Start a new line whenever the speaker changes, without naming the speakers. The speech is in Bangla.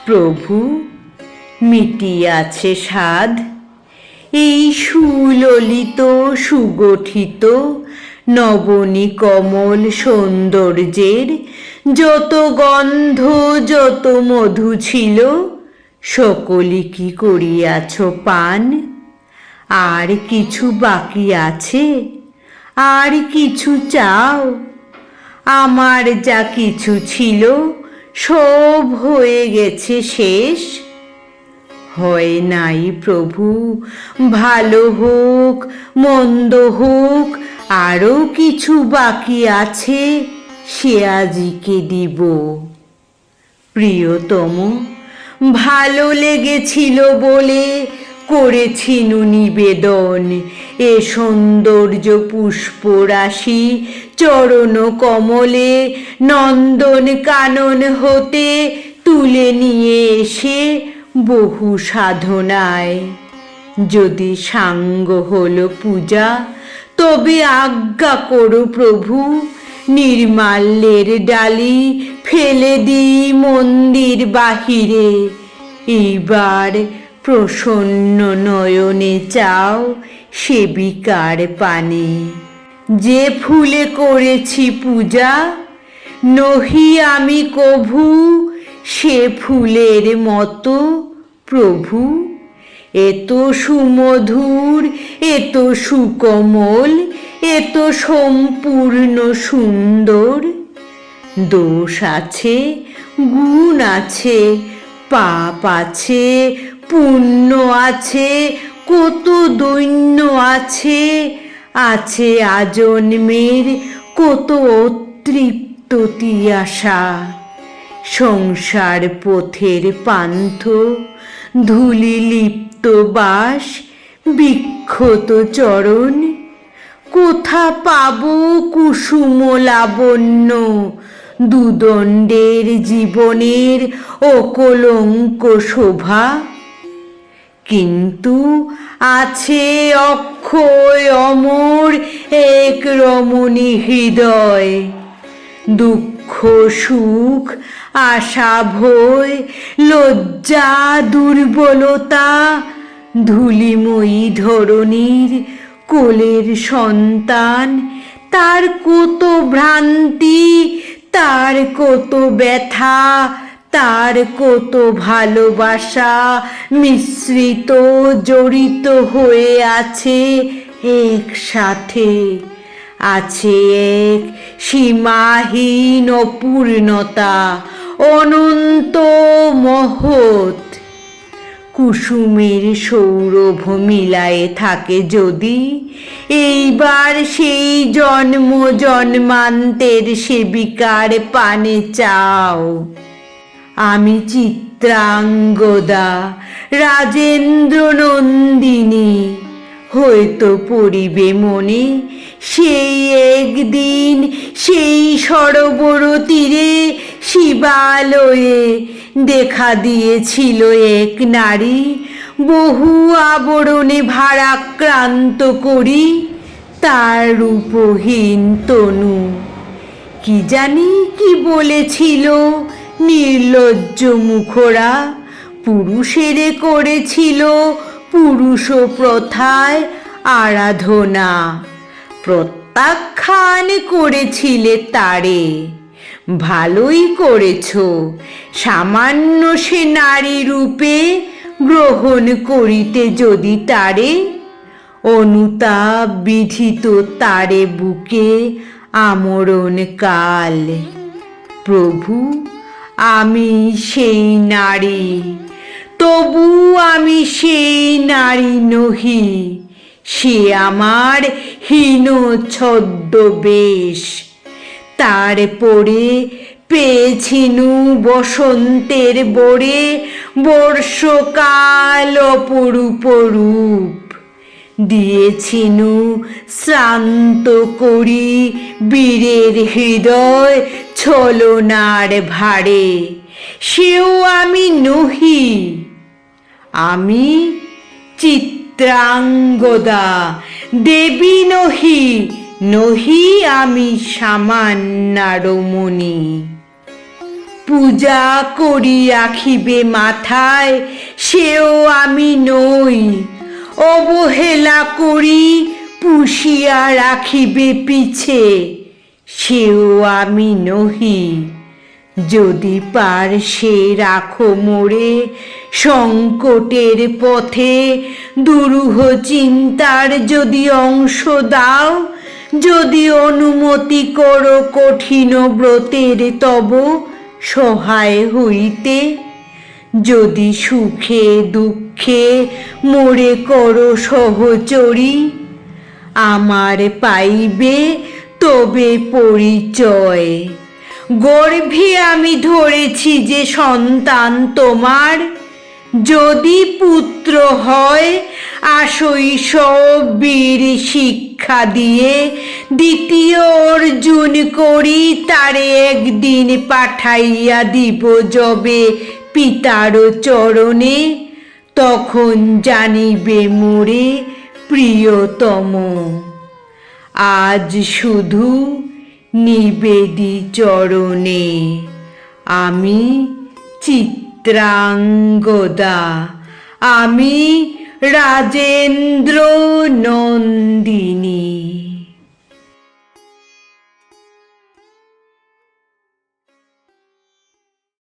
প্রভু মিটিয়াছে সাধ এই সুললিত সুগঠিত নবনী কমল সৌন্দর্যের যত গন্ধ যত মধু ছিল সকলে কি করিয়াছ পান? আর কিছু বাকি আছে? আর কিছু চাও? আমার যা কিছু ছিল সব হয়ে গেছে শেষ। হয় নাই প্রভু, ভালো হোক মন্দ হোক আরও কিছু বাকি আছে, সে আজিকে দিব। প্রিয়তম, ভালো লেগেছিল বলে করেছিনু নিবেদন এ সৌন্দর্য পুষ্পরাশি চরণ কমলে নন্দন কানন হতে তুলে নিয়ে এসে বহু সাধনায়। যদি সাঙ্গ হলো পূজা, তবে আজ্ঞা করো প্রভু, নির্মাল্যের ডালি ফেলে দিই মন্দির বাহিরে। এইবার প্রসন্ন নয়নে চাও সেবিকার পানে। যে ফুলে করেছি পূজা, নহি আমি কভু সে ফুলের মতো প্রভু। এত সুমধুর, এত সুকোমল, এত সম্পূর্ণ সুন্দর। দোষ আছে, গুণ আছে, পাপ আছে, পুণ্য আছে, কত দৈন্য আছে, আছে আজন্মের কত অতৃপ্ত তিয়াসা। সংসার পথের পান্থ, ধূলি লিপ্ত বাস, বিক্ষত চরণ। কোথা পাব কুসুম লাবণ্য, দুদণ্ডের জীবনের অকলঙ্ক শোভা? কিন্তু আছে অক্ষয় অমর এক রমণী হৃদয়। দুঃখ সুখ, আশা ভয়, লজ্জা দুর্বলতা, ধূলিময়ী ধরণীর কোলের সন্তান। তার কত ভ্রান্তি, তার কত ব্যথা, তার কত ভালোবাসা মিশ্রিত জড়িত হয়ে আছে একসাথে। আছে এক সীমাহীন অপূর্ণতা, অনন্ত মহৎ। কুসুমের সৌরভ মিলায়ে থাকে যদি, এইবার সেই জন্ম জন্মান্তের সেবিকার পানে চাও। আমি চিত্রাঙ্গদা, রাজেন্দ্র নন্দিনী, হয়তো পড়িবে মনে সেই একদিন সেই সরোবর তীরে শিবালয়ে দেখা দিয়েছিল এক নারী, বহু আবরণে ভারাক্রান্ত করি তার রূপহীন তনু। কি জানি কি বলেছিল নির্লজ্জ মুখরা, পুরুষেরে করেছিল পুরুষ প্রথায় আরাধনা। প্রত্যাখ্যান করেছিলে তারে, ভালোই করেছ। সামান্য সে নারী রূপে গ্রহণ করিতে যদি তারে, অনুতাপ বিধিত তারে বুকে আমরণ কাল। প্রভু, আমি সেই নারী, তবু আমি সেই নারী নহি। সে আমার হীন ছদ্মবেশ। তার পরে পেয়েছিনু বসন্তের বোরে বর্ষকাল অপরূপ রূপ। দিয়েছিনু শ্রান্ত করি বীরের হৃদয় ছলনার ভারে। সেও আমি নহি। আমি চিত্রাঙ্গদা, দেবী নহি, নহি আমি সামান্যা রমণী। পূজা করি রাখিবে মাথায়, সেও আমি নই। অবহেলা করি পুষিয়া রাখিবে পিছে, সেও আমি নহি। যদি পারশে রাখো মোরে সংকটের পথে, দুরূহ চিন্তার যদি অংশ দাও, যদি অনুমতি করো কঠিন ব্রতের তব সহায় হইতে, যদি সুখে দুঃখে মোরে করো সহচরী, আমার পাইবে তবে পরিচয়। গর্ভে আমি ধরেছি যে সন্তান তোমার, যদি পুত্র হয় আশৈশব বীর শিক্ষা দিয়ে দ্বিতীয় অর্জুন করি, তারে একদিন পাঠাইয়া দিব যবে পিতার চরণে, তখন জানিবে মোরে প্রিয়তম। আজ শুধু নিবেদি চরণে, আমি চিত্রাঙ্গদা, আমি রাজেন্দ্র নন্দিনী।